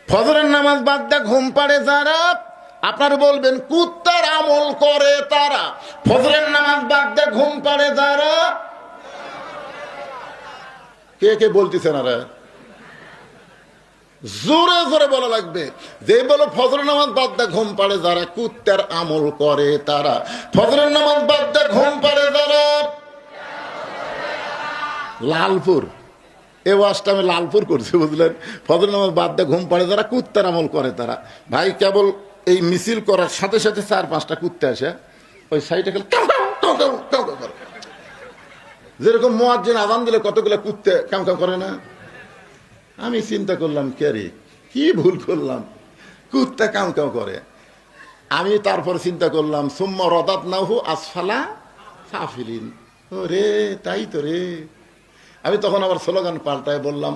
ফজরের নামাজ বাদ দিয়ে ঘুম পাড়ে যারা, আপনার বলবেন কুত্তার আমল করে তারা। ফজরের নামাজ বাদ দিয়ে ঘুম পাড়ে যারা, কে কে বলতেছেন? আরে জোরে জোরে বলা লাগবে। যে বলো ফজরের নামাজ বাদ দিয়ে ঘুম পাড়ে যারা, কুত্তার আমল করে তারা। ফজরের নামাজ বাদ দিয়ে ঘুম পাড়ে যারা, লালপুর, এ ওয়াজটা আমি লালপুর করছি, বুঝলেন? ফজরের নামাজ বাদ দিয়ে ঘুম পাড়ে যারা, কুত্তার আমল করে তারা। ভাই কেবল এই মিছিল করার সাথে সাথে 4-5টা কুত্তে আসে ওই সাইডে খেলে করে, যেরকম মুয়াজ্জিন আযান দিলে কতগুলো কুত্তে কাম কাম করে না। আমি চিন্তা করলাম, কে রে, কি ভুল করলাম, কুত্তা কাম কাম করে। আমি তারপর চিন্তা করলাম, সুম্মা রাদাদনাহু আসফালা সাফিলিন। ও রে, তাই তো রে। আমি তখন আবার স্লোগান পাল্টায় বললাম,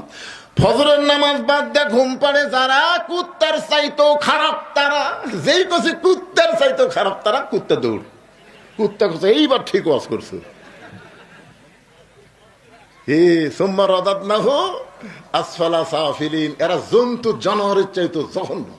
ফজরের নামাজ বাদ দিয়ে ঘুম পাড়ে যারা, কুত্তার চাইতেও খারাপ তারা। যেই কছে কুত্তার চাইতেও খারাপ তারা, কুত্তা দৌড়। কুত্তা কছে এইবার ঠিক ওয়াজ করছো। সুম্মা রাদাদনাহু আসফালা সাফিলিন। এরা জন্তু জানোয়ারের চাইতো জঘন্য।